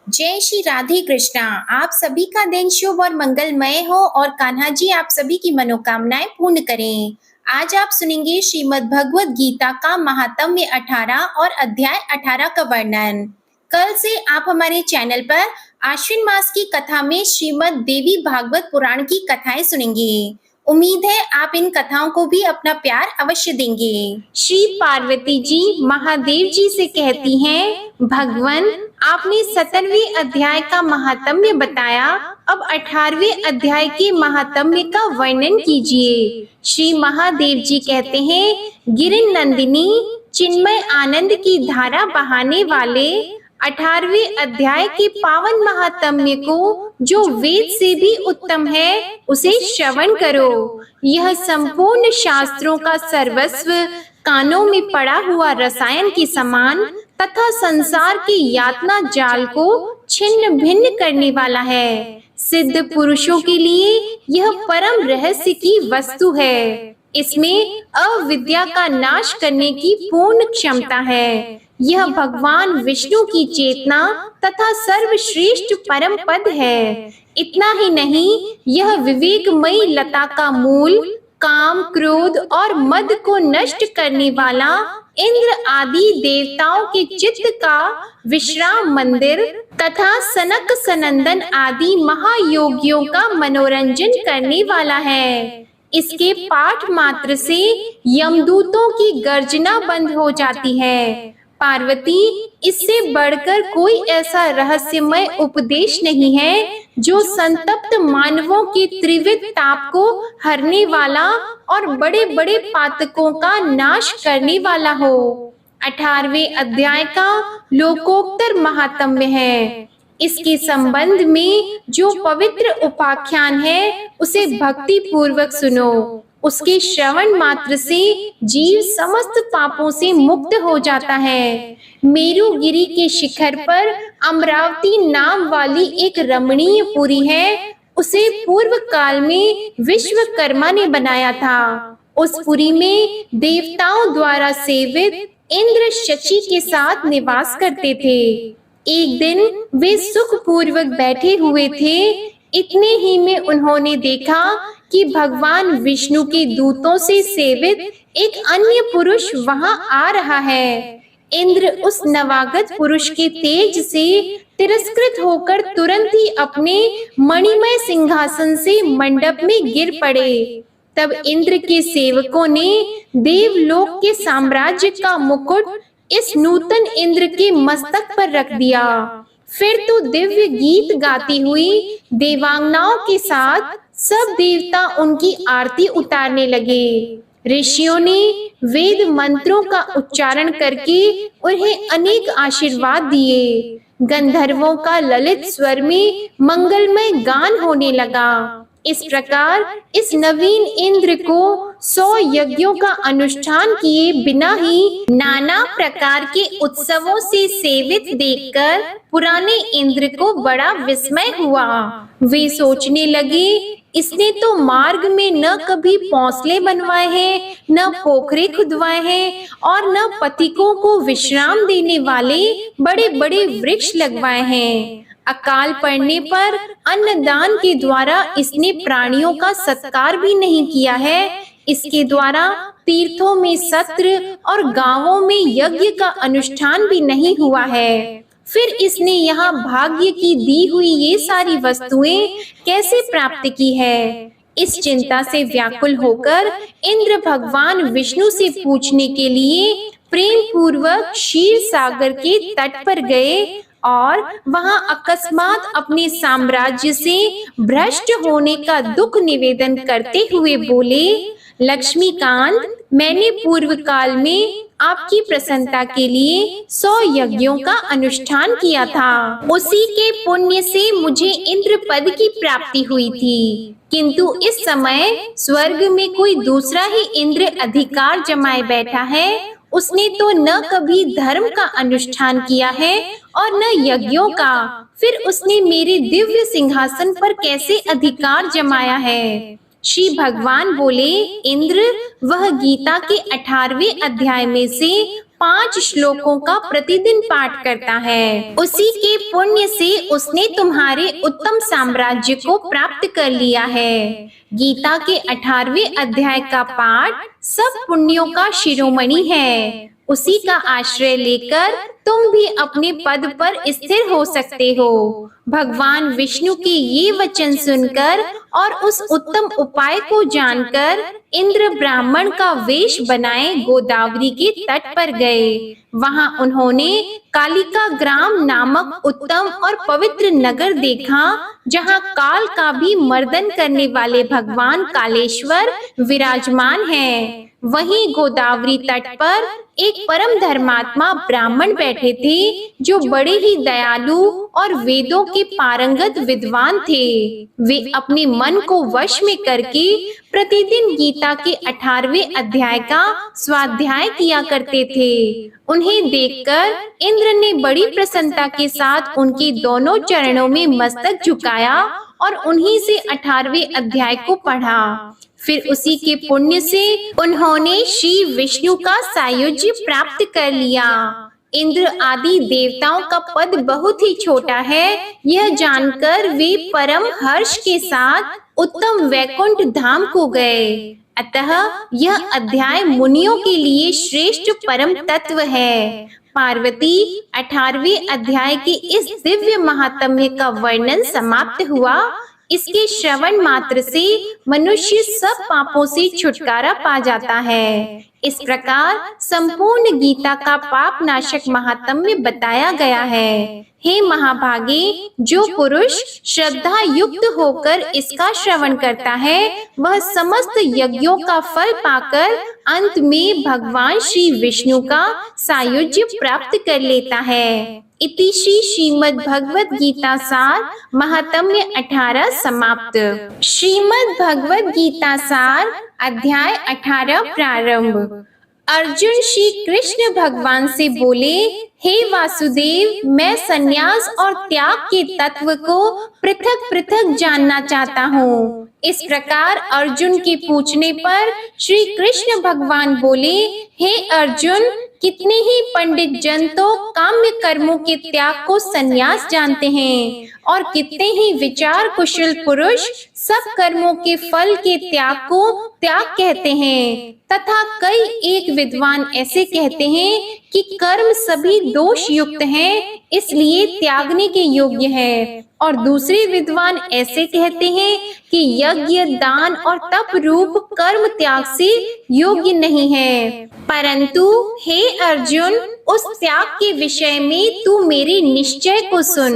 जय श्री राधे कृष्णा। आप सभी का दिन शुभ और मंगलमय हो और कान्हा जी आप सभी की मनोकामनाएं पूर्ण करें। आज आप सुनेंगे श्रीमद् भगवत गीता का महात्म्य 18 और अध्याय 18 का वर्णन। कल से आप हमारे चैनल पर आश्विन मास की कथा में श्रीमद् देवी भागवत पुराण की कथाएं सुनेंगे। उम्मीद है आप इन कथाओं को भी अपना प्यार अवश्य देंगे। श्री पार्वती जी महादेव जी से कहती हैं, भगवान आपने 17वें अध्याय का महात्म्य बताया, अब 18वें अध्याय के महात्म्य का वर्णन कीजिए। श्री महादेव जी कहते हैं, गिरिन नंदिनी चिन्मय आनंद की धारा बहाने वाले 18वें अध्याय के पावन महात्म्य को जो वेद से भी उत्तम है उसे श्रवण करो। यह संपूर्ण शास्त्रों का सर्वस्व कानों में पड़ा हुआ रसायन के समान तथा संसार के यातना जाल को छिन्न भिन्न करने वाला है। सिद्ध पुरुषों के लिए यह परम रहस्य की वस्तु है। इसमें अविद्या का नाश करने की पूर्ण क्षमता है। यह भगवान विष्णु की चेतना तथा सर्वश्रेष्ठ परम पद है। इतना ही नहीं, यह विवेकमयी लता का मूल, काम, क्रोध और मद को नष्ट करने वाला, इंद्र आदि देवताओं के चित्त का विश्राम मंदिर तथा सनक सनंदन आदि महायोगियों का मनोरंजन करने वाला है। इसके पाठ मात्र से यमदूतों की गर्जना बंद हो जाती है। पार्वती, इससे बढ़कर कोई ऐसा रहस्यमय उपदेश नहीं है जो संतप्त मानवों के त्रिविध ताप को हरने वाला और बड़े बड़े पातकों का नाश करने वाला हो। 18वें अध्याय का लोकोत्तर महात्म्य है। इसके संबंध में जो पवित्र उपाख्यान है उसे भक्ति पूर्वक सुनो। उसके श्रवण मात्र से जीव समस्त पापों से मुक्त हो जाता है। मेरुगिरी के शिखर पर अमरावती नाम वाली एक रमणीय पुरी है। उसे पूर्व काल में विश्वकर्मा ने बनाया था। उस पुरी में देवताओं द्वारा सेवित इंद्र शची के साथ निवास करते थे। एक दिन वे सुख पूर्वक बैठे हुए थे। इतने ही में उन्होंने देखा कि भगवान विष्णु के दूतों से सेवित एक अन्य पुरुष वहां आ रहा है। इंद्र उस नवागत पुरुष के तेज से तिरस्कृत होकर तुरंत ही अपने मणिमय सिंहासन से मंडप में गिर पड़े। तब इंद्र के सेवकों ने देवलोक के साम्राज्य का मुकुट इस नूतन इंद्र के मस्तक पर रख दिया। फिर तो दिव्य गीत गाती हुई देवांगनाओं के साथ सब देवता उनकी आरती उतारने लगे। ऋषियों ने वेद मंत्रों का उच्चारण करके उन्हें अनेक आशीर्वाद दिए। गंधर्वों का ललित स्वर में मंगलमय गान होने लगा। इस प्रकार इस नवीन इंद्र को 100 यज्ञों का अनुष्ठान किए बिना ही नाना प्रकार के उत्सवों से सेवित देखकर पुराने इंद्र को बड़ा विस्मय हुआ। वे सोचने लगे, इसने तो मार्ग में न कभी पौंसले बनवाए हैं, न पोखरे खुदवाए हैं और न पथिकों को विश्राम देने वाले बड़े बड़े वृक्ष लगवाए हैं। अकाल पड़ने पर अन्नदान के द्वारा इसने प्राणियों का सत्कार भी नहीं किया है। इसके द्वारा तीर्थों में सत्र और गांवों में यज्ञ का अनुष्ठान भी नहीं हुआ है। फिर इसने यहाँ भाग्य की दी हुई ये सारी वस्तुएं कैसे प्राप्त की है? इस चिंता से व्याकुल होकर इंद्र भगवान विष्णु से पूछने के लिए प्रेम पूर्वक क्षीर सागर के तट पर गए और वहां अकस्मात अपने साम्राज्य से भ्रष्ट होने का दुख निवेदन करते हुए बोले, लक्ष्मीकांत, मैंने पूर्व काल में आपकी प्रसन्नता के लिए 100 यज्ञों का अनुष्ठान किया था। उसी के पुण्य से मुझे इंद्र पद की प्राप्ति हुई थी। किंतु इस समय स्वर्ग में कोई दूसरा ही इंद्र अधिकार जमाए बैठा है। उसने तो न कभी धर्म का अनुष्ठान किया है और न यज्ञों का। फिर उसने मेरे दिव्य सिंहासन पर कैसे अधिकार जमाया है? श्री भगवान बोले, इंद्र, वह गीता के 18वें अध्याय में से 5 श्लोकों का प्रतिदिन पाठ करता है, उसी के पुण्य से उसने तुम्हारे उत्तम साम्राज्य को प्राप्त कर लिया है। गीता के 18वें अध्याय का पाठ सब पुण्यों का शिरोमणि है। उसी का आश्रय लेकर तुम भी अपने पद पर स्थिर हो सकते हो। भगवान विष्णु के ये वचन सुनकर और उस उत्तम उपाय को जानकर इंद्र ब्राह्मण का वेश बनाए गोदावरी के तट पर गए। वहां उन्होंने कालिका ग्राम नामक उत्तम और पवित्र नगर देखा, जहां काल का भी मर्दन करने वाले भगवान कालेश्वर विराजमान हैं। वहीं गोदावरी तट पर एक परम धर्मात्मा ब्राह्मण बैठे थे, जो बड़े ही दयालु और वेदों के पारंगत विद्वान थे। वे अपने मन को वश में करके प्रतिदिन गीता के 18वें अध्याय का स्वाध्याय किया करते थे। उन्हें देखकर इंद्र ने बड़ी प्रसन्नता के साथ उनके दोनों चरणों में मस्तक झुकाया और उन्हीं से 18वें अध्याय को पढ़ा। फिर उसी के पुण्य से उन्होंने श्री विष्णु का सायुज्य प्राप्त कर लिया। इंद्र आदि देवताओं का पद बहुत ही छोटा है, यह जानकर वे परम हर्ष के साथ उत्तम वैकुंठ धाम को गए। अतः यह अध्याय मुनियों के लिए श्रेष्ठ परम तत्व है। पार्वती 18वें अध्याय के इस दिव्य महात्म्य का वर्णन समाप्त हुआ। इसके श्रवण मात्र से मनुष्य सब पापों से छुटकारा पा जाता है। इस प्रकार संपूर्ण गीता का पाप नाशक महात्म्य बताया गया है। हे महाभागे, जो पुरुष श्रद्धा युक्त होकर इसका श्रवण करता है, वह समस्त यज्ञों का फल पाकर अंत में भगवान श्री विष्णु का सायुज्य प्राप्त कर लेता है। इति श्री श्रीमद् भगवद गीता सार महात्म्य 18 समाप्त। श्रीमद् भगवद गीता सार अध्याय 18 प्रारंभ। अर्जुन श्री कृष्ण भगवान से बोले, हे वासुदेव, मैं संन्यास और त्याग के तत्व को पृथक पृथक जानना चाहता हूँ। इस प्रकार अर्जुन के पूछने पर श्री कृष्ण भगवान बोले, हे अर्जुन, कितने ही पंडित जन तो काम्य कर्मों के त्याग को संन्यास जानते हैं और कितने ही विचार कुशल पुरुष सब कर्मों के फल के त्याग को त्याग कहते हैं, तथा कई एक विद्वान ऐसे कहते हैं कि कर्म सभी दोष युक्त हैं, इसलिए त्यागने के योग्य है। और दूसरे विद्वान ऐसे कहते हैं कि यज्ञ, दान और तप रूप कर्म त्याग से योग्य नहीं है। परंतु हे अर्जुन, उस त्याग के विषय में तू मेरे निश्चय को सुन।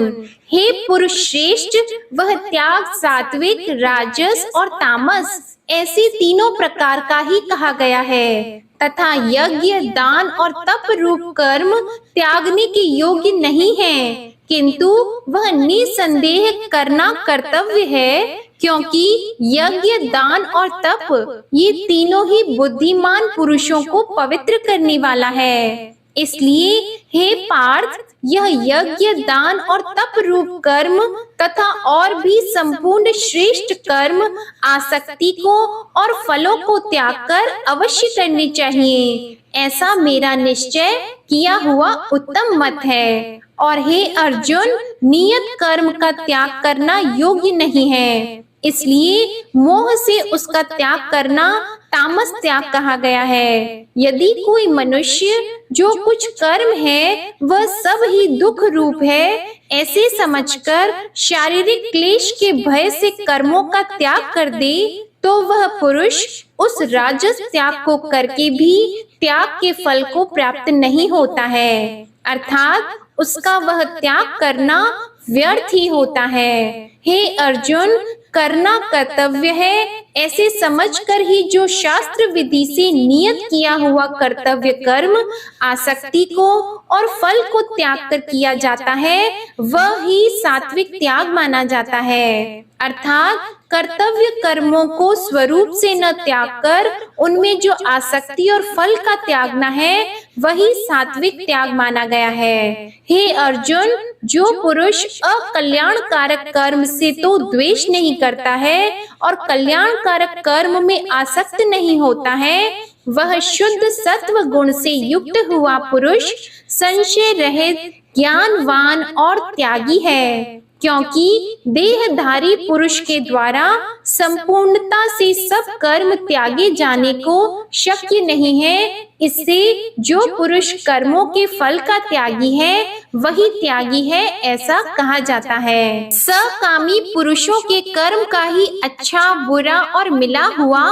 हे पुरुष श्रेष्ठ, वह त्याग सात्विक, राजस और तामस ऐसे तीनों प्रकार का ही कहा गया है, तथा यज्ञ, दान और तप रूप कर्म त्यागने के योग्य नहीं है, किंतु वह निसंदेह करना कर्तव्य है, क्योंकि यज्ञ, दान और तप ये तीनों ही बुद्धिमान पुरुषों को पवित्र करने वाला है। इसलिए हे पार्थ, यह यज्ञ, दान और तप रूप कर्म तथा और भी संपूर्ण श्रेष्ठ कर्म आसक्ति को और फलों को त्याग कर अवश्य करने चाहिए। ऐसा मेरा निश्चय किया हुआ उत्तम मत है। और हे अर्जुन, नियत कर्म का त्याग करना योग्य नहीं है, इसलिए मोह से उसका त्याग करना तामस त्याग कहा गया है। यदि कोई मनुष्य जो कुछ कर्म है वह सब ही दुख रूप है, ऐसे समझकर शारीरिक क्लेश के भय से कर्मों का त्याग कर दे, तो वह पुरुष उस राजस त्याग को करके भी त्याग के फल को प्राप्त नहीं होता है, अर्थात उसका वह त्याग करना व्यर्थ ही होता है। हे अर्जुन, करना कर्तव्य है, ऐसे समझकर ही जो शास्त्र विधि से नियत किया हुआ कर्तव्य कर्म आसक्ति को और फल को त्याग कर किया जाता है, वह ही सात्विक त्याग माना जाता है। अर्थात कर्तव्य कर्मों को स्वरूप से न त्याग कर उनमें जो आसक्ति और फल का त्यागना है, वही सात्विक त्याग माना गया है। हे अर्जुन, जो पुरुष अकल्याणकारक कर्म से तो द्वेष नहीं करता है और कल्याणकारक कर्म में आसक्त नहीं होता है, वह शुद्ध सत्व गुण से युक्त हुआ पुरुष संशय रहित, ज्ञानवान और त्यागी है, क्योंकि देहधारी पुरुष के द्वारा संपूर्णता से सब कर्म त्यागे जाने को शक्य नहीं है। इससे जो पुरुष कर्मों के फल का त्यागी है वही त्यागी है ऐसा कहा जाता है। सकामी पुरुषों के कर्म का ही अच्छा, बुरा और मिला हुआ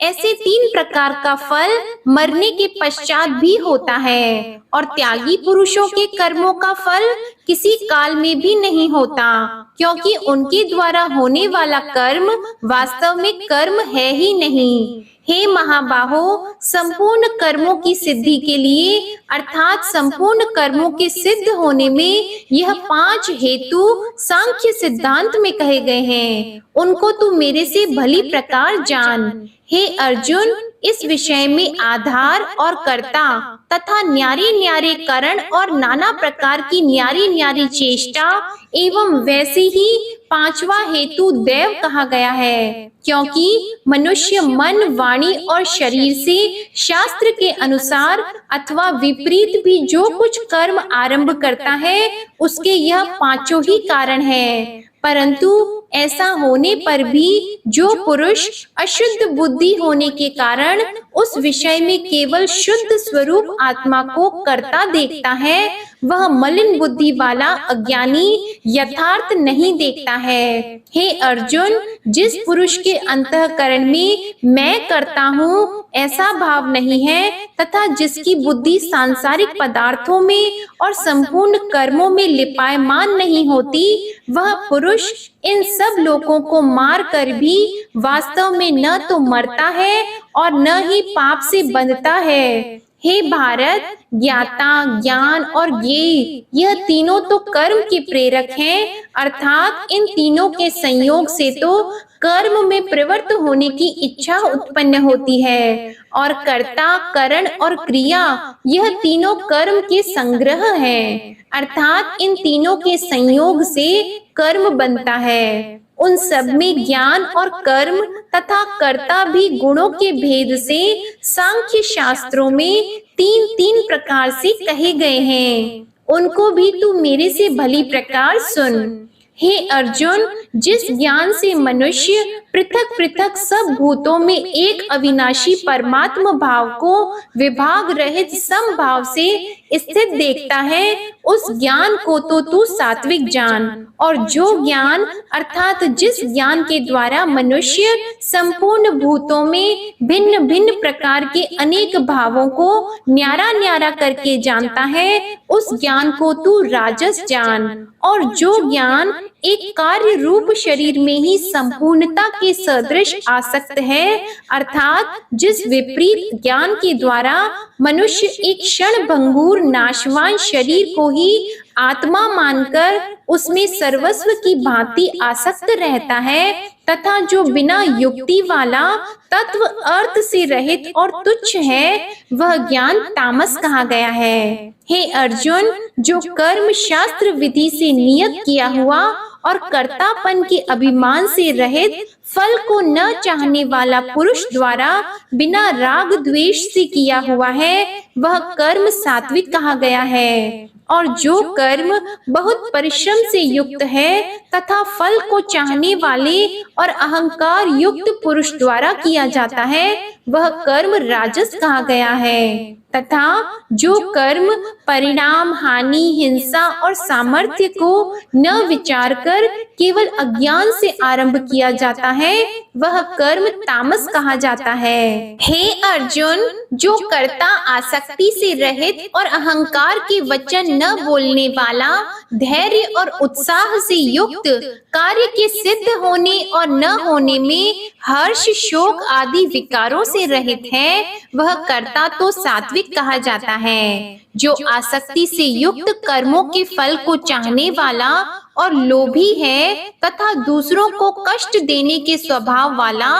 ऐसे 3 प्रकार का फल मरने के पश्चात भी होता है, और त्यागी पुरुषों के कर्मों का फल किसी काल में भी नहीं होता, क्योंकि उनके द्वारा होने वाला कर्म वास्तव में कर्म है ही नहीं। हे महाबाहो, संपूर्ण कर्मों की सिद्धि के लिए अर्थात संपूर्ण कर्मों के सिद्ध होने में यह 5 हेतु सांख्य सिद्धांत में कहे गए हैं, उनको तू मेरे से भली प्रकार जान। हे अर्जुन, इस विषय में आधार और कर्ता तथा न्यारे न्यारे कारण और नाना प्रकार की न्यारी न्यारी चेष्टा एवं वैसे ही 5वां हेतु दैव कहा गया है, क्योंकि मनुष्य मन, वाणी और शरीर से शास्त्र के अनुसार अथवा विपरीत भी जो कुछ कर्म आरंभ करता है उसके यह 5 ही कारण है। परंतु ऐसा होने पर भी जो पुरुष अशुद्ध बुद्धि होने के कारण उस विषय में केवल शुद्ध स्वरूप आत्मा को कर्ता देखता है, वह मलिन बुद्धि वाला अज्ञानी यथार्थ नहीं देखता है। हे अर्जुन, जिस पुरुष के अंतःकरण में मैं करता हूँ ऐसा भाव नहीं है तथा जिसकी बुद्धि सांसारिक पदार्थों में और संपूर्ण कर्मों में लिपायमान नहीं होती, वह पुरुष इन सब लोगों को मार कर भी वास्तव में न तो मरता है और न ही पाप से बंधता है। हे भारत, ज्ञाता, ज्ञान और ज्ञेय यह तीनों तो कर्म के प्रेरक हैं, अर्थात इन तीनों के संयोग से तो कर्म में प्रवृत्त होने की इच्छा उत्पन्न होती है, और कर्ता, करण और क्रिया यह तीनों कर्म के संग्रह हैं, अर्थात इन तीनों के संयोग से कर्म बनता है। उन सब में ज्ञान और कर्म तथा कर्ता भी गुणों के भेद से सांख्य शास्त्रों में 3-3 प्रकार से कहे गए हैं, उनको भी तू मेरे से भली प्रकार सुन। हे अर्जुन, जिस ज्ञान से मनुष्य पृथक पृथक सब भूतों में एक अविनाशी परमात्मा भाव को विभाग रहित समभाव से स्थित देखता है, उस ज्ञान को तो तू सात्विक जान। और जो ज्ञान अर्थात जिस ज्ञान के द्वारा मनुष्य संपूर्ण भूतों में भिन्न भिन्न प्रकार के अनेक भावों को न्यारा न्यारा करके जानता है, उस ज्ञान को तू राजस जान। और जो ज्ञान एक कार्य रूप शरीर में ही संपूर्णता के सदृश आसक्त है, अर्थात जिस विपरीत ज्ञान के द्वारा मनुष्य एक क्षण भंगुर नाशवान शरीर को ही आत्मा मानकर उसमें सर्वस्व की भांति आसक्त रहता है, तथा जो बिना युक्ति वाला तत्व अर्थ से रहित और तुच्छ है, वह ज्ञान तामस कहा गया है। हे अर्जुन, जो कर्म शास्त्र विधि से नियत किया हुआ और कर्तापन के अभिमान से रहित फल को न चाहने वाला पुरुष द्वारा बिना राग द्वेष से किया हुआ है, वह कर्म सात्विक कहा गया है। और जो कर्म बहुत परिश्रम से युक्त है तथा फल को चाहने वाले और अहंकार युक्त पुरुष द्वारा किया जाता है, वह कर्म राजस कहा गया है। तथा जो कर्म परिणाम, हानि, हिंसा और सामर्थ्य को न विचार कर केवल अज्ञान से आरंभ किया जाता है, वह कर्म तामस कहा जाता है। हे अर्जुन, जो कर्ता आसक्ति से रहित और अहंकार के वचन न बोलने वाला, धैर्य और उत्साह से युक्त, कार्य के सिद्ध होने और न होने में हर्ष, शोक आदि विकारों से रहित है, वह कर्ता तो सात्विक कहा जाता है। जो आसक्ति से युक्त कर्मों के फल को चाहने वाला और लोभी है तथा दूसरों को कष्ट देने के स्वभाव वाला,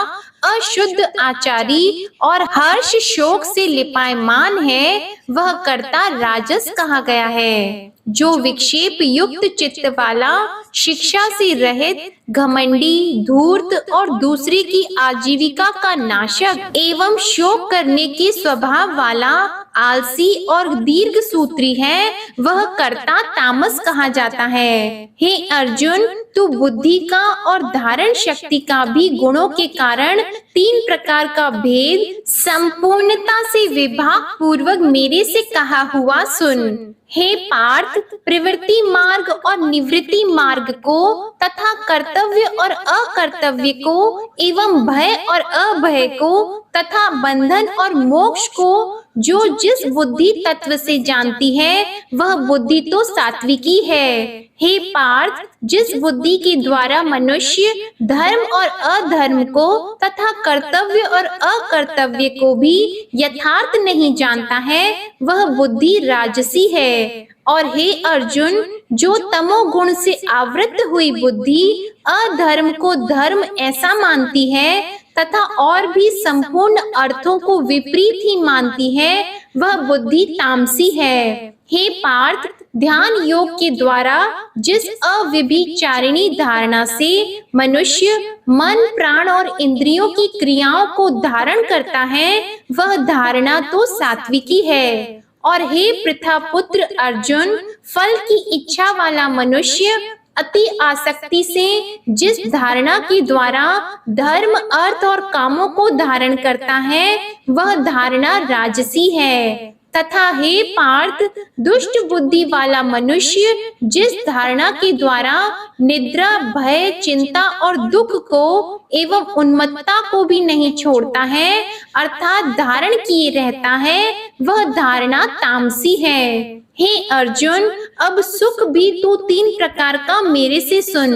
अशुद्ध आचारी और हर्ष शोक से लिपायमान है, वह कर्ता राजस कहा गया है। जो विक्षेप युक्त चित्त वाला, शिक्षा से रहित, घमंडी, धूर्त और दूसरे की आजीविका का नाशक एवं शोक करने के स्वभाव वाला, आलसी और दीर्घ सूत्री है, वह कर्ता तामस कहा जाता है। हे अर्जुन, तू बुद्धि का और धारण शक्ति का भी गुणों के कारण 3 प्रकार का भेद संपूर्णता से विभाग पूर्वक मेरे से कहा हुआ सुन। हे पार्थ, प्रवृत्ति मार्ग और निवृत्ति मार्ग को तथा कर्तव्य और अकर्तव्य को एवं भय और अभय को तथा बंधन और मोक्ष को जो जिस बुद्धि तत्व से जानती है, वह बुद्धि तो सात्विकी है। हे पार्थ, जिस बुद्धि के द्वारा मनुष्य धर्म और अधर्म को तथा कर्तव्य और अकर्तव्य को भी यथार्थ नहीं जानता है, वह बुद्धि राजसी है। और हे अर्जुन, जो तमोगुण से आवृत हुई बुद्धि अधर्म को धर्म ऐसा मानती है तथा और भी संपूर्ण अर्थों को विपरीत ही मानती है, वह बुद्धि तामसी है। हे पार्थ, ध्यान योग के द्वारा जिस अव्यभिचारिणी धारणा से मनुष्य मन, प्राण और इंद्रियों की क्रियाओं को धारण करता है, वह धारणा तो सात्विकी है। और हे पृथा पुत्र अर्जुन, फल की इच्छा वाला मनुष्य अति आसक्ति से जिस धारणा के द्वारा धर्म, अर्थ और कामों को धारण करता है, वह धारणा राजसी है। तथा हे पार्थ, दुष्ट बुद्धि वाला मनुष्य जिस धारणा के द्वारा निद्रा, भय, चिंता और दुख को एवं उन्मत्तता को भी नहीं छोड़ता है, अर्थात धारण किए रहता है, वह धारणा तामसी है। हे अर्जुन, अब सुख भी तू 3 प्रकार का मेरे से सुन।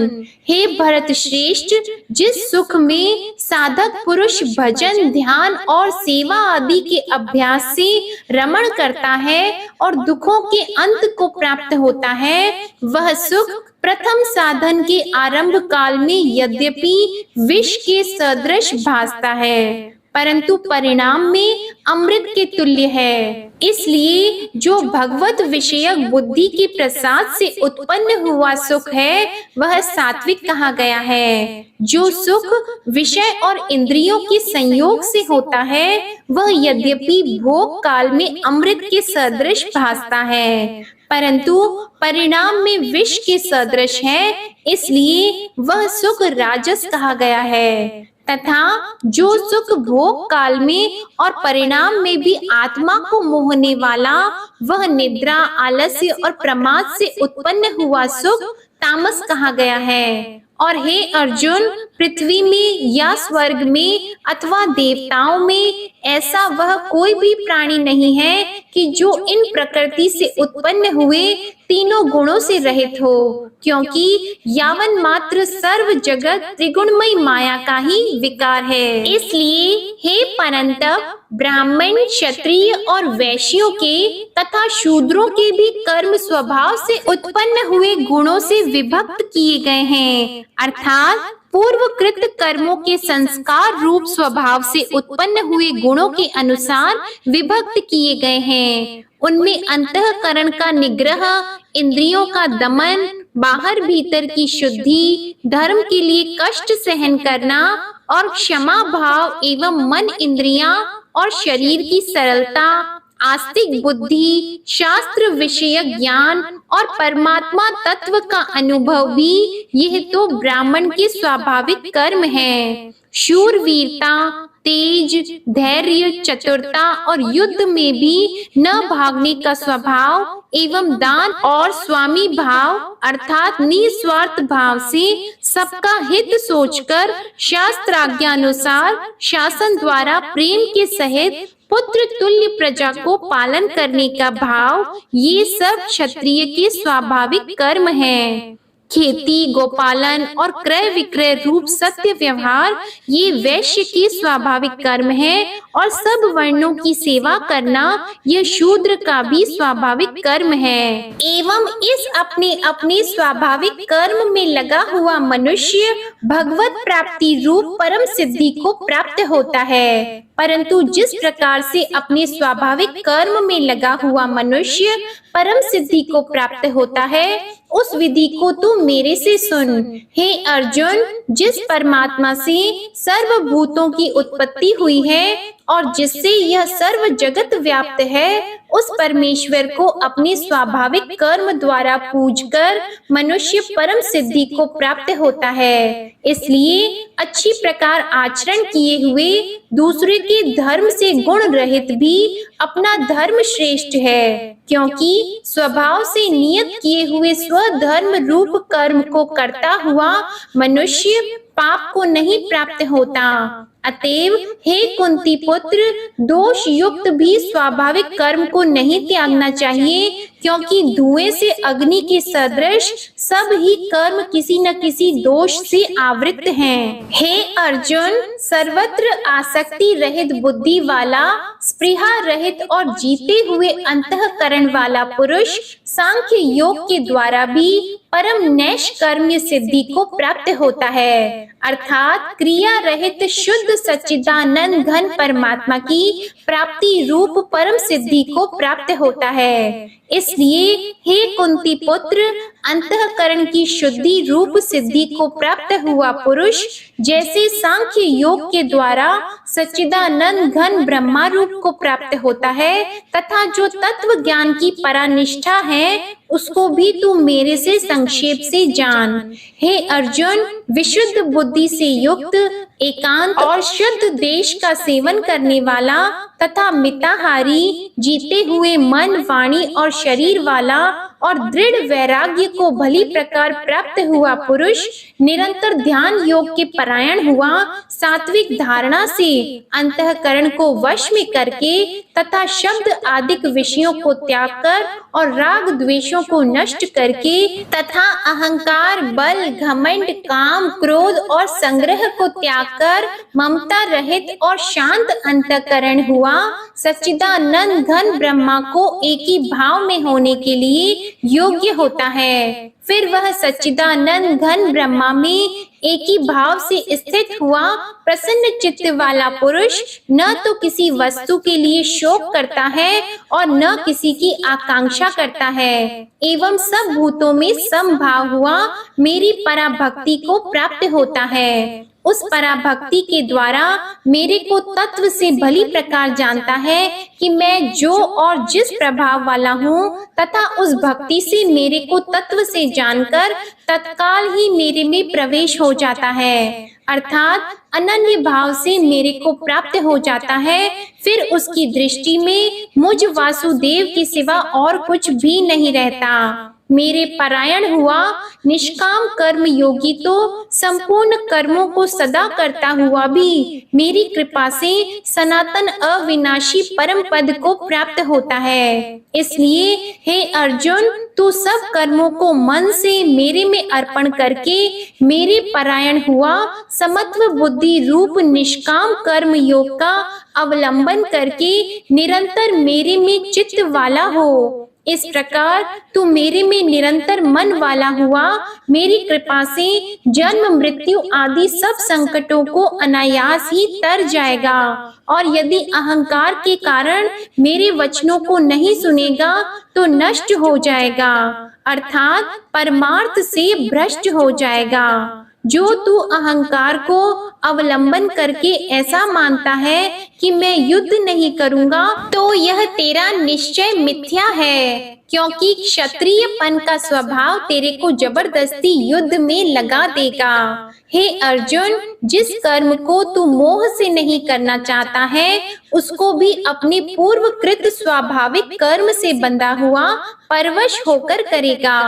हे भरत श्रेष्ठ, जिस सुख में साधक पुरुष भजन, ध्यान और सेवा आदि के अभ्यास से रमण करता है और दुखों के अंत को प्राप्त होता है, वह सुख प्रथम साधन के आरंभ काल में यद्यपि विष के सदृश भासता है, परंतु परिणाम में अमृत के तुल्य है। इसलिए जो भगवत विषयक बुद्धि के प्रसाद से उत्पन्न हुआ सुख है, वह सात्विक कहा गया है। जो सुख विषय और इंद्रियों के संयोग से होता है, वह यद्यपि भोग काल में अमृत के सदृश भासता है, परंतु परिणाम में विष के सदृश है, इसलिए वह सुख राजस कहा गया है। तथा जो सुख भोग काल में और परिणाम में भी आत्मा को मोहने वाला, वह निद्रा, आलस्य और प्रमाद से उत्पन्न हुआ सुख तामस कहा गया है। और हे अर्जुन, पृथ्वी में या स्वर्ग में अथवा देवताओं में ऐसा वह कोई भी प्राणी नहीं है कि जो इन प्रकृति से उत्पन्न हुए तीनों गुणों से रहित हो, क्योंकि यावन मात्र सर्व जगत त्रिगुणमयी माया का ही विकार है। इसलिए हे परंतप, ब्राह्मण, क्षत्रिय और वैश्यों के तथा शूद्रों के भी कर्म स्वभाव से उत्पन्न हुए गुणों से विभक्त किए गए हैं, अर्थात पूर्वकृत कर्मों के संस्कार रूप स्वभाव से उत्पन्न हुए गुणों के अनुसार विभक्त किए गए हैं। उनमें अंतःकरण का निग्रह, इंद्रियों का दमन, बाहर भीतर की शुद्धि, धर्म के लिए कष्ट सहन करना और क्षमा भाव एवं मन, इंद्रियां और शरीर की सरलता, आस्तिक बुद्धि, शास्त्र विषयक ज्ञान और परमात्मा तत्व का अनुभव भी, यह तो ब्राह्मण के स्वाभाविक कर्म है। शूरवीरता, तेज, धैर्य, चतुरता और युद्ध में भी न भागने का स्वभाव एवं दान और स्वामी भाव अर्थात निस्वार्थ भाव से सबका हित सोचकर शास्त्राज्ञानुसार शासन द्वारा प्रेम के सहित पुत्र तुल्य प्रजा को पालन करने का भाव, ये सब क्षत्रिय के स्वाभाविक कर्म हैं। खेती, गोपालन और क्रय विक्रय रूप सत्य व्यवहार, ये वैश्य के स्वाभाविक कर्म है। और सब वर्णों की सेवा करना, यह शूद्र का भी स्वाभाविक कर्म है। एवं इस अपने अपने स्वाभाविक कर्म में लगा हुआ मनुष्य भगवत प्राप्ति रूप परम सिद्धि को प्राप्त होता है। परंतु जिस प्रकार से अपने स्वाभाविक कर्म में लगा हुआ मनुष्य परम सिद्धि को प्राप्त होता है, उस विधि को तू मेरे से सुन। हे अर्जुन, जिस परमात्मा से सर्वभूतों की उत्पत्ति हुई है और जिससे यह सर्व जगत व्याप्त है, उस परमेश्वर को अपने स्वाभाविक कर्म द्वारा पूजकर मनुष्य परम सिद्धि को प्राप्त होता है। इसलिए अच्छी प्रकार आचरण किए हुए दूसरे के धर्म से गुण रहित भी अपना धर्म श्रेष्ठ है, क्योंकि स्वभाव से नियत किए हुए स्वधर्म रूप कर्म को करता हुआ मनुष्य पाप को नहीं प्राप्त होता। अतएव हे कुंती पुत्र, दोष युक्त भी स्वाभाविक कर्म को नहीं त्यागना चाहिए, क्योंकि धुएं से अग्नि के सदृश सब ही कर्म किसी न किसी दोष से आवृत हैं। हे अर्जुन, सर्वत्र आसक्ति रहित बुद्धि वाला, स्पृहा रहित और जीते हुए अंतःकरण वाला पुरुष सांख्य योग के द्वारा भी परम नैष्कर्म्य सिद्धि को प्राप्त होता है, अर्थात क्रिया रहित शुद्ध सच्चिदानंद घन परमात्मा की प्राप्ति रूप परम सिद्धि को प्राप्त होता है। इसलिए हे कुंती पुत्र, अंतःकरण की शुद्धि रूप सिद्धि को प्राप्त हुआ पुरुष जैसे सांख्य योग के द्वारा सच्चिदानंद घन ब्रह्मा रूप को प्राप्त होता है, तथा जो तत्व ज्ञान की परानिष्ठा है उसको भी तू मेरे से संक्षेप से जान। हे अर्जुन, विशुद्ध बुद्धि से युक्त, एकांत और शुद्ध देश का सेवन करने वाला तथा मिताहारी, जीते हुए मन, वाणी और शरीर वाला और दृढ़ वैराग्य को भली प्रकार प्राप्त हुआ पुरुष निरंतर ध्यान योग के परायण हुआ, सात्विक धारणा से अंतःकरण को वश में करके तथा शब्द आदिक विषयों को त्याग कर और राग द्वेषों को नष्ट करके तथा अहंकार, बल, घमंड, काम, क्रोध और संग्रह को त्याग कर ममता रहित और शांत अंतःकरण हुआ, सच्चिदानंद घन ब्रह्मा को एक ही भाव में होने के लिए योग्य होता है। फिर वह सच्चिदानंद घन ब्रह्मा में एक ही भाव से स्थित हुआ प्रसन्न चित्त वाला पुरुष न तो किसी वस्तु के लिए शोक करता है और न किसी की आकांक्षा करता है, एवं सब भूतों में समभाव हुआ मेरी पराभक्ति को प्राप्त होता है। उस पराभक्ति के द्वारा मेरे को तत्व से भली प्रकार जानता है कि मैं जो और जिस प्रभाव वाला हूँ, तथा उस भक्ति से मेरे को तत्व से जानकर तत्काल ही मेरे में प्रवेश हो जाता है, अर्थात अनन्य भाव से मेरे को प्राप्त हो जाता है। फिर उसकी दृष्टि में मुझ वासुदेव के सिवा और कुछ भी नहीं रहता। मेरे परायण हुआ निष्काम कर्म योगी तो संपूर्ण कर्मों को सदा करता हुआ भी मेरी कृपा से सनातन अविनाशी परम पद को प्राप्त होता है। इसलिए हे अर्जुन, तू सब कर्मों को मन से मेरे में अर्पण करके मेरे परायण हुआ समत्व बुद्धि रूप निष्काम कर्म योग का अवलंबन करके निरंतर मेरे में चित्त वाला हो। इस प्रकार तू मेरे में निरंतर मन वाला हुआ मेरी कृपा से जन्म मृत्यु आदि सब संकटों को अनायास ही तर जाएगा, और यदि अहंकार के कारण मेरे वचनों को नहीं सुनेगा तो नष्ट हो जाएगा, अर्थात परमार्थ से भ्रष्ट हो जाएगा। जो तू अहंकार को अवलंबन करके ऐसा मानता है कि मैं युद्ध नहीं करूंगा, तो यह तेरा निश्चय मिथ्या है, क्योंकि क्षत्रियपन का स्वभाव तेरे को जबरदस्ती युद्ध में लगा देगा। हे अर्जुन, जिस कर्म को तू मोह से नहीं करना चाहता है उसको भी अपने पूर्वकृत स्वाभाविक कर्म से बंधा हुआ परवश होकर करेगा,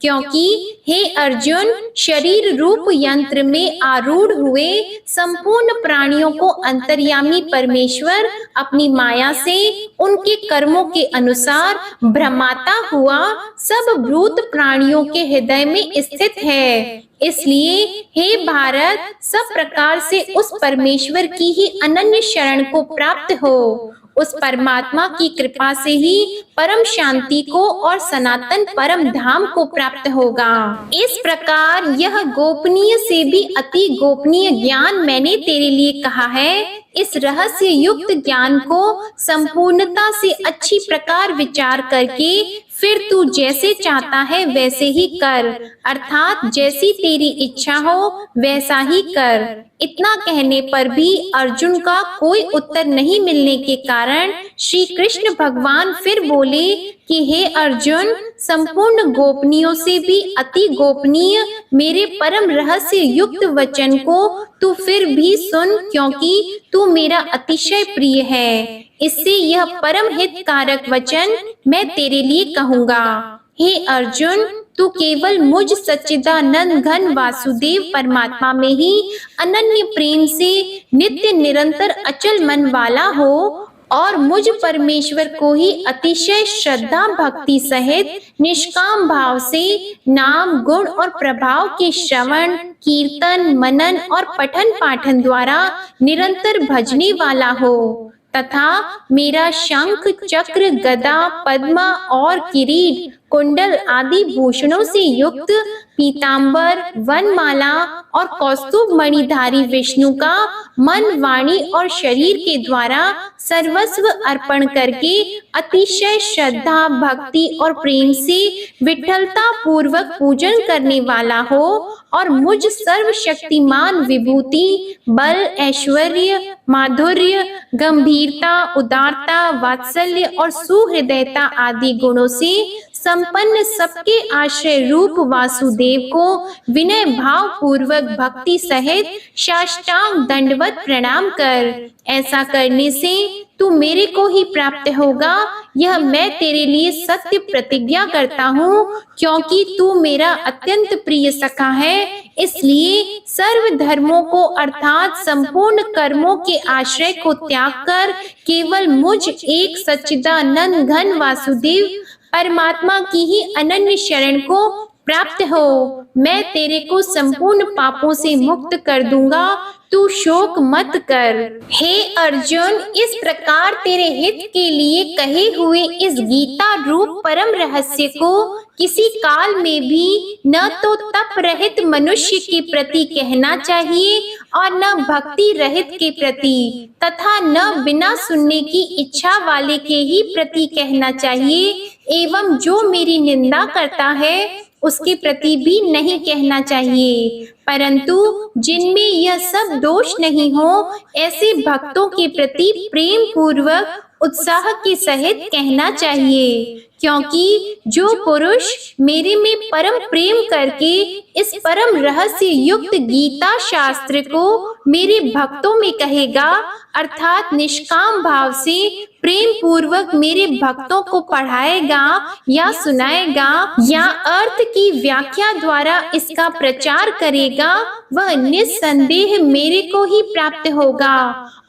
क्योंकि हे अर्जुन, शरीर रूप यंत्र में आरूढ़ हुए संपूर्ण प्राणियों को अंतर्यामी परमेश्वर अपनी माया से उनके कर्मों के अनुसार भ्रमाता हुआ सब भूत प्राणियों के हृदय में स्थित है। इसलिए हे भारत, सब प्रकार से उस परमेश्वर की ही अनन्य शरण को प्राप्त हो। उस परमात्मा की कृपा से ही परम शांति को और सनातन परम धाम को प्राप्त होगा। इस प्रकार यह गोपनीय से भी अति गोपनीय ज्ञान मैंने तेरे लिए कहा है। इस रहस्य युक्त ज्ञान को संपूर्णता से अच्छी प्रकार विचार करके फिर तू जैसे चाहता है वैसे ही कर, अर्थात जैसी तेरी इच्छा हो वैसा ही कर। इतना कहने पर भी अर्जुन का कोई उत्तर नहीं मिलने के कारण श्री कृष्ण भगवान फिर बोले कि हे अर्जुन, संपूर्ण गोपनीयों से भी अति गोपनीय मेरे परम रहस्य युक्त वचन को तू फिर भी सुन, क्योंकि तू मेरा अतिशय प्रिय है। इससे यह परम हितकारक वचन मैं तेरे लिए कहूँगा। हे अर्जुन, तू केवल मुझ सच्चिदानंद घन वासुदेव परमात्मा में ही अनन्य प्रेम से नित्य निरंतर अचल मन वाला हो और मुझ परमेश्वर को ही अतिशय श्रद्धा भक्ति सहित निष्काम भाव से नाम गुण और प्रभाव के श्रवण कीर्तन मनन और पठन पाठन द्वारा निरंतर भजने वाला हो, तथा मेरा शंख चक्र गदा पद्मा और किरीट कुंडल आदि भूषणों से युक्त पीतांबर वनमाला और कौस्तुभ मणिधारी विष्णु का मन वाणी और शरीर के द्वारा सर्वस्व अर्पण करके अतिशय श्रद्धा भक्ति और प्रेम से विठलता पूर्वक पूजन करने वाला हो और मुझ सर्वशक्तिमान विभूति बल ऐश्वर्य माधुर्य गंभीरता उदारता वात्सल्य और सुहृदयता आदि गुणों से संपन्न सबके आश्रय रूप वासुदेव को विनय भाव पूर्वक भक्ति सहित साष्टांग दंडवत प्रणाम कर। ऐसा करने से तू मेरे को ही प्राप्त होगा, यह मैं तेरे लिए सत्य प्रतिज्ञा करता हूँ, क्योंकि तू मेरा अत्यंत प्रिय सखा है। इसलिए सर्व धर्मों को अर्थात संपूर्ण कर्मों के आश्रय को त्याग कर केवल मुझ एक सच्चिदानंद घन वासुदेव परमात्मा की ही अनन्य शरण को प्राप्त हो। मैं तेरे को संपूर्ण पापों से मुक्त कर दूंगा, तू शोक मत कर। हे अर्जुन, इस प्रकार तेरे हित के लिए कहे हुए इस गीता रूप परम रहस्य को किसी काल में भी न तो तप रहित मनुष्य के प्रति कहना चाहिए और न भक्ति रहित के प्रति, तथा न बिना सुनने की इच्छा वाले के ही प्रति कहना चाहिए, एवं जो मेरी निंदा करता है उसके प्रति भी नहीं कहना चाहिए। परंतु जिनमें यह सब दोष नहीं हो ऐसे भक्तों के प्रति प्रेम पूर्वक उत्साह के सहित कहना चाहिए, क्योंकि जो पुरुष मेरे में परम प्रेम करके इस परम रहस्य युक्त गीता शास्त्र को मेरे भक्तों में कहेगा, अर्थात निष्काम भाव से प्रेम पूर्वक मेरे भक्तों को पढ़ाएगा या सुनाएगा या अर्थ की व्याख्या द्वारा इसका प्रचार करेगा, वह निस्संदेह मेरे को ही प्राप्त होगा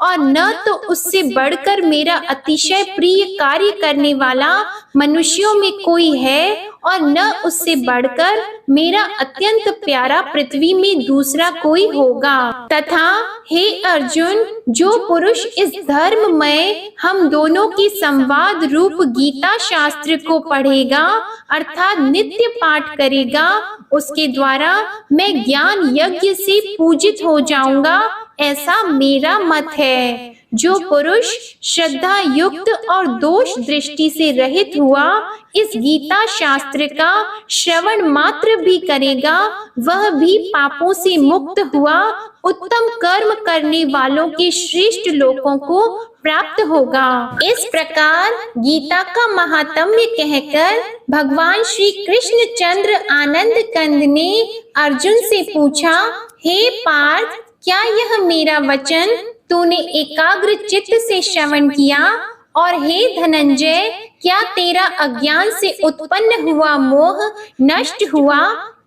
और न तो उससे बढ़कर मेरा अतिशय प्रिय कार्य करने वाला मनुष्यों में कोई है और न उससे बढ़कर मेरा अत्यंत प्यारा पृथ्वी में दूसरा कोई होगा। तथा हे अर्जुन, जो पुरुष इस धर्ममय हम दोनों की संवाद रूप गीता शास्त्र को पढ़ेगा अर्थात नित्य पाठ करेगा, उसके द्वारा मैं ज्ञान यज्ञ से पूजित हो जाऊंगा, ऐसा मेरा मत है। जो पुरुष श्रद्धा युक्त और दोष दृष्टि से रहित हुआ इस गीता शास्त्र का श्रवण मात्र भी करेगा, वह भी पापों से मुक्त हुआ उत्तम कर्म करने वालों के श्रेष्ठ लोकों को प्राप्त होगा। इस प्रकार गीता का महात्म्य कहकर भगवान श्री कृष्ण चंद्र आनंद कंद ने अर्जुन से पूछा, हे पार्थ, क्या यह मेरा वचन तूने एकाग्र चित्त से श्रवण किया? और हे धनंजय, क्या तेरा अज्ञान से उत्पन्न हुआ मोह नष्ट हुआ?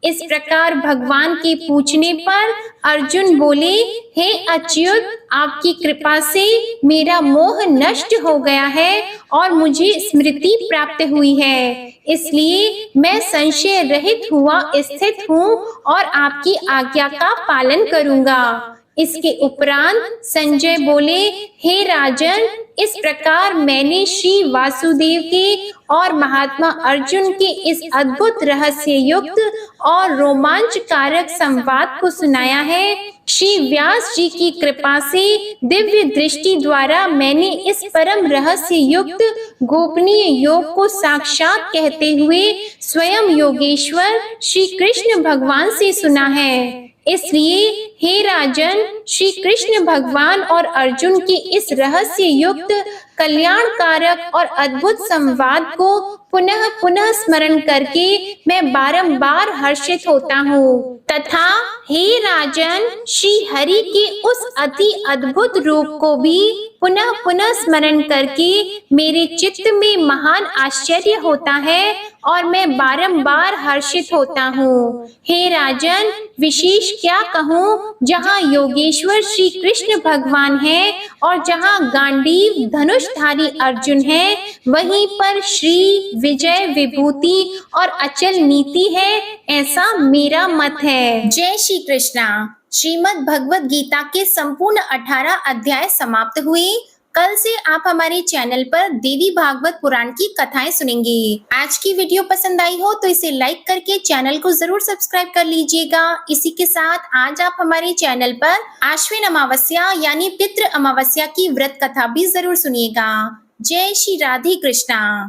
इस प्रकार भगवान के पूछने पर अर्जुन बोले, हे अच्युत, आपकी कृपा से मेरा मोह नष्ट हो गया है और मुझे स्मृति प्राप्त हुई है, इसलिए मैं संशय रहित हुआ स्थित हूँ और आपकी आज्ञा का पालन करूँगा। इसके उपरांत संजय बोले, हे राजन, इस प्रकार मैंने श्री वासुदेव के और महात्मा अर्जुन के इस अद्भुत रहस्य युक्त और रोमांचकारक संवाद को सुनाया है। श्री व्यास जी की कृपा से दिव्य दृष्टि द्वारा मैंने इस परम रहस्य युक्त गोपनीय योग को साक्षात कहते हुए स्वयं योगेश्वर श्री कृष्ण भगवान से सुना है। इसलिए हे राजन, श्री कृष्ण भगवान और अर्जुन के इस रहस्य युक्त कल्याणकारक और अद्भुत संवाद को पुनः पुनः स्मरण करके मैं बारंबार हर्षित होता हूँ तथा हे राजन, श्री हरि के उस अति अद्भुत रूप को भी पुनः पुनः स्मरण करके मेरे चित्त में महान आश्चर्य होता है और मैं बारंबार हर्षित होता हूँ। हे राजन, विशेष क्या कहूँ, जहाँ योगेश्वर श्री कृष्ण भगवान है और जहाँ गांडीव धनुषधारी अर्जुन है, वहीं पर श्री विजय विभूति और अचल नीति है, ऐसा मेरा मत है। जय श्री कृष्णा। श्रीमद् भगवद गीता के संपूर्ण 18 अध्याय समाप्त हुए। कल से आप हमारे चैनल पर देवी भागवत पुराण की कथाएं सुनेंगे। आज की वीडियो पसंद आई हो तो इसे लाइक करके चैनल को जरूर सब्सक्राइब कर लीजिएगा। इसी के साथ आज आप हमारे चैनल पर आश्विन अमावस्या यानी पितृ अमावस्या की व्रत कथा भी जरूर सुनिएगा। जय श्री राधे कृष्णा।